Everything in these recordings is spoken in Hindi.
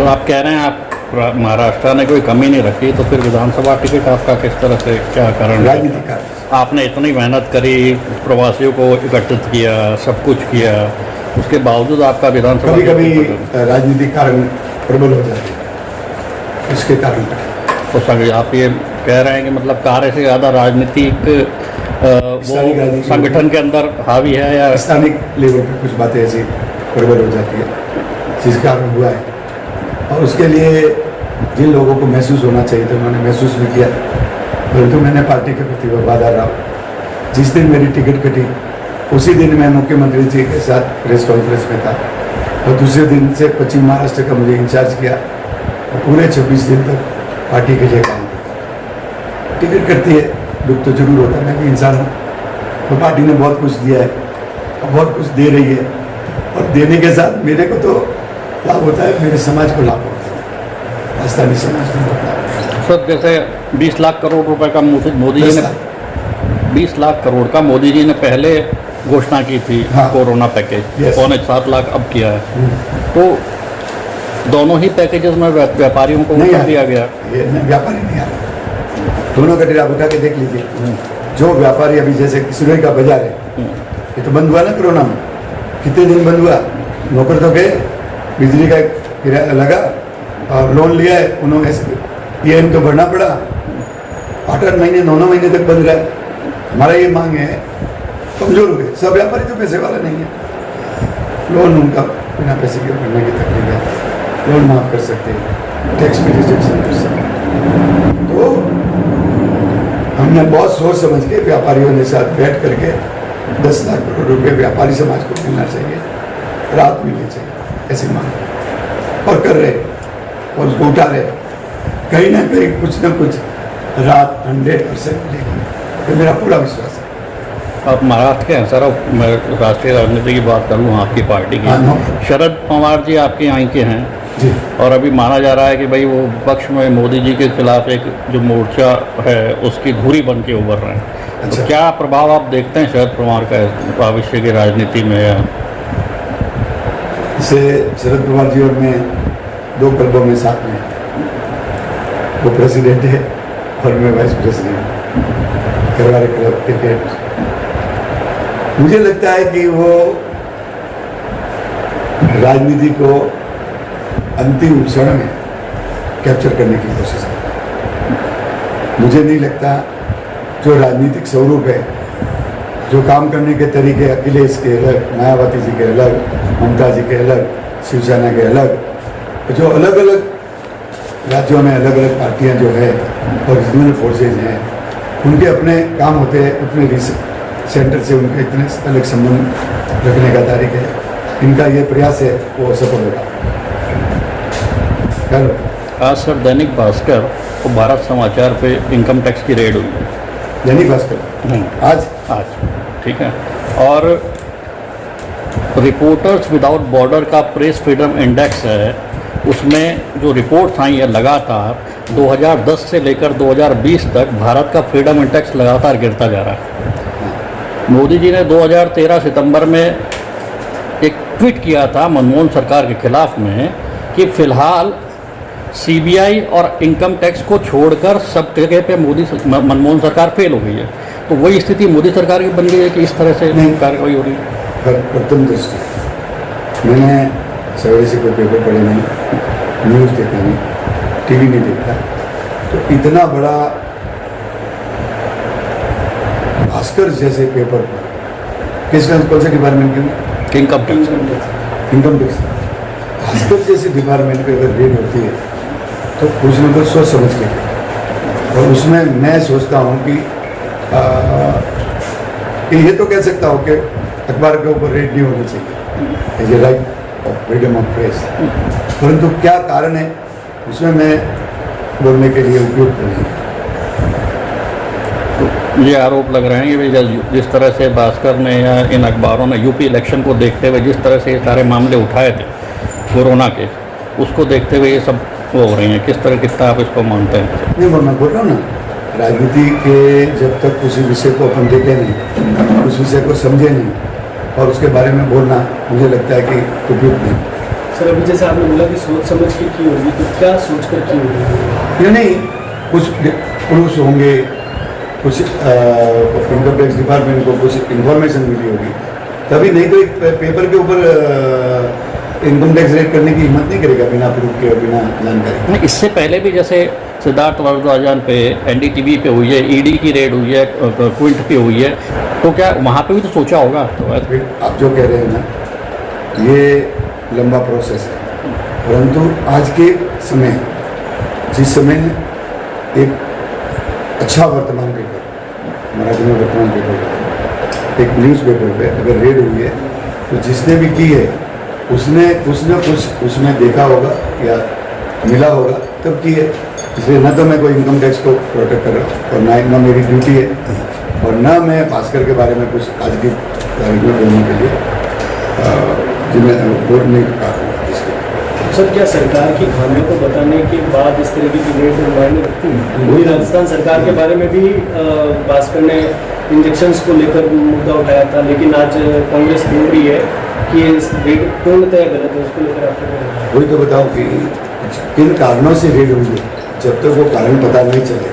तो आप कह रहे हैं आप महाराष्ट्र ने कोई कमी नहीं रखी, तो फिर विधानसभा टिकट आपका किस तरह से, क्या कारण? राजनीतिक कारण। आपने इतनी मेहनत करी, प्रवासियों को इकट्ठित किया, सब कुछ किया, उसके बावजूद आपका विधानसभा कभी कभी राजनीतिक कारण प्रबल हो जाते हैं, उसके कारण। तो आप ये कह रहे हैं कि मतलब कार्य से ज़्यादा राजनीतिक वो संगठन के अंदर हावी है, या स्थानिक लेवल पर कुछ बातें ऐसी प्रबल हो जाती है, जिस कारण हुआ है। और उसके लिए जिन लोगों को महसूस होना चाहिए था उन्होंने महसूस भी किया, परंतु मैंने पार्टी के प्रति वफादार रहा। जिस दिन मेरी टिकट कटी उसी दिन मैं मुख्यमंत्री जी के साथ प्रेस कॉन्फ्रेंस में था, और दूसरे दिन से पश्चिम महाराष्ट्र का मुझे इंचार्ज किया, और पूरे 26 दिन तक पार्टी के लिए काम किया। टिकट करती है, दुख तो जरूर होता है, मैं भी इंसान हूँ। तो पार्टी ने बहुत कुछ दिया है और बहुत कुछ दे रही है, और देने के साथ मेरे को तो लाभ होता है, मेरे समाज को लाभ होता है, राजस्थानी समाज को लाभ होता है। सर जैसे 20 लाख करोड़ रुपए का मोदी जी ने 20 लाख करोड़ का मोदी जी ने पहले घोषणा की थी। हाँ। कोरोना पैकेज 7.25 लाख अब किया है। तो दोनों ही पैकेजेस में व्यापारियों को नहीं दिया गया। ये व्यापारी नहीं आ रहा, दोनों का डेरा उठा के देख लीजिए। जो व्यापारी अभी जैसे सिरोही का बाजार है, ये तो बंद हुआ ना कोरोना में, कितने दिन बंद हुआ, नौकर तो गए, बिजली का किराया लगा, और लोन लिया है उन्होंने, EM तो भरना पड़ा, 8-8 महीने 9-9 महीने तक बंद रहा। हमारा ये मांग है, कमजोर हो गए सब व्यापारी, तो पैसे वाला नहीं है, लोन उनका बिना पैसे के भरने की तकलीफ है, लोन माफ कर सकते हैं, टैक्स में रिजेक्शन कर सकते हैं। तो हमने बहुत सोच समझ के व्यापारियों के साथ बैठ करके 10 लाख करोड़ रुपये व्यापारी समाज को मिलना चाहिए, राहत मिलनी चाहिए, ऐसी मांग और कर रहे, और उसको उठा रहे। कहीं ना कहीं कुछ ना कुछ राहत 100% मिलेगी, तो मेरा पूरा विश्वास है। आप महाराष्ट्र के हैं सर, अब मैं राष्ट्रीय राजनीति की बात करूँ आपकी पार्टी की, शरद पवार जी आपके यहाँ के हैं जी। और अभी माना जा रहा है कि भाई वो पक्ष में मोदी जी के खिलाफ एक जो मोर्चा है उसकी धुरी बन के उभर रहे हैं। अच्छा। तो क्या प्रभाव आप देखते हैं शरद पवार का भविष्य की राजनीति में? या इसे शरद पवार जी और मैं 2 क्लबों में साथ में, वो प्रेसिडेंट है और मैं वाइस प्रेसिडेंट, करवारे क्लब क्रिकेट। मुझे लगता है कि वो राजनीति को अंतिम क्षण में कैप्चर करने की कोशिश कर रहे हैं। मुझे नहीं लगता जो राजनीतिक स्वरूप है, जो काम करने के तरीके अखिलेश के अलग, मायावती जी के अलग, ममता जी के अलग, शिवसेना के अलग, जो अलग अलग राज्यों में अलग अलग पार्टियां जो है और रीजनल फोर्सेज हैं, उनके अपने काम होते हैं, अपने सेंटर से उनके इतने अलग संबंध रखने का तारीख है। इनका ये प्रयास है वो सफल होगा। आज सर दैनिक भास्कर और भारत समाचार पे इनकम टैक्स की रेड हुई है। दैनिक भास्कर आज ठीक है। और रिपोर्टर्स विदाउट बॉर्डर का प्रेस फ्रीडम इंडेक्स है, उसमें जो रिपोर्ट्स आई है लगातार 2010 से लेकर 2020 तक भारत का फ्रीडम इंडेक्स लगातार गिरता जा रहा है। मोदी जी ने 2013 सितंबर में एक ट्वीट किया था मनमोहन सरकार के खिलाफ में कि फिलहाल CBI और इनकम टैक्स को छोड़कर सब जगह पे मनमोहन सरकार फेल हो गई है। तो वही स्थिति मोदी सरकार की बन गई है कि इस तरह से कार्रवाई हो रही है। प्रथम दृष्टि मैंने सवेरे से कोई पेपर पढ़े नहीं, न्यूज़ देखा नहीं, TV नहीं देखता, तो इतना बड़ा भास्कर जैसे पेपर पर कौन से डिपार्टमेंट के इनकम टैक्स भास्कर जैसे डिपार्टमेंट पे अगर रेड होती है तो कुछ न कुछ सोच समझ के, और उसमें मैं सोचता हूँ कि ये तो कह सकता हूँ कि अखबार के ऊपर रेड नहीं होनी चाहिए, as a right of freedom of press, परंतु क्या कारण है उसमें मैं बोलने के लिए उपयुक्त नहीं। तो ये आरोप लग रहे हैं कि जिस तरह से भास्कर ने या इन अखबारों ने यूपी इलेक्शन को देखते हुए जिस तरह से ये सारे मामले उठाए थे कोरोना के, उसको देखते हुए ये सब हो रही हैं, किस तरह कितना आप इसको मानते हैं? नहीं, मैं बोल रहा हूँ ना, राजनीति के जब तक किसी विषय को अपन देखे नहीं, उस विषय को समझे नहीं, और उसके बारे में बोलना मुझे लगता है कि उपयुक्त नहीं। सर अभी जैसे आपने बोला कि सोच समझ के की होगी, तो क्या सोच कर की होगी? ये नहीं, कुछ प्रूफ्स होंगे, कुछ इनकम टैक्स डिपार्टमेंट को कुछ इंफॉर्मेशन मिली होगी, तभी नहीं तो एक पेपर के ऊपर इनकम टैक्स रेट करने की हिम्मत नहीं करेगा बिना प्रूफ के, बिना जानकारी। नहीं, इससे पहले भी जैसे सिद्धार्थ वरदराजन पे एनडीटीवी पे हुई है, ईडी की रेड हुई है, क्विंट पे हुई है, तो क्या वहाँ पे भी तो सोचा होगा? तो फिर आप जो कह रहे हैं ना, ये लंबा प्रोसेस है, परंतु आज के समय, जिस समय एक अच्छा वर्तमान पेपर, मराठी में वर्तमान पेपर, एक न्यूज़ पेपर पे अगर रेड हुई है तो जिसने भी की है उसने कुछ न कुछ उसमें देखा होगा या मिला होगा तब की है। इसलिए न तो मैं कोई इनकम टैक्स को प्रोटेक्ट कर रहा हूँ और ना मेरी ड्यूटी है, और न मैं भास्कर के बारे में कुछ आज की तारीख में बोलने के लिए जिन्हें वोट नहीं कर रहा हूँ इसके। सर क्या सरकार की खामियों को बताने के बाद इस तरीके की रेट मायने रखती है? वही राजस्थान सरकार के बारे में भी भास्कर ने इंजेक्शंस को लेकर मुद्दा उठाया था, लेकिन आज कांग्रेस बोल रही है कि इस रेट पूर्णतः गलत है, उसको लेकर आपको क्या कहना है? वही तो बताओ कि किन कारणों से रेड हुई है, जब तक वो कारण पता नहीं चले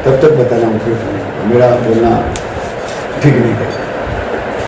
तब तक बताना उपयुक्त नहीं, मेरा बोलना ठीक नहीं है।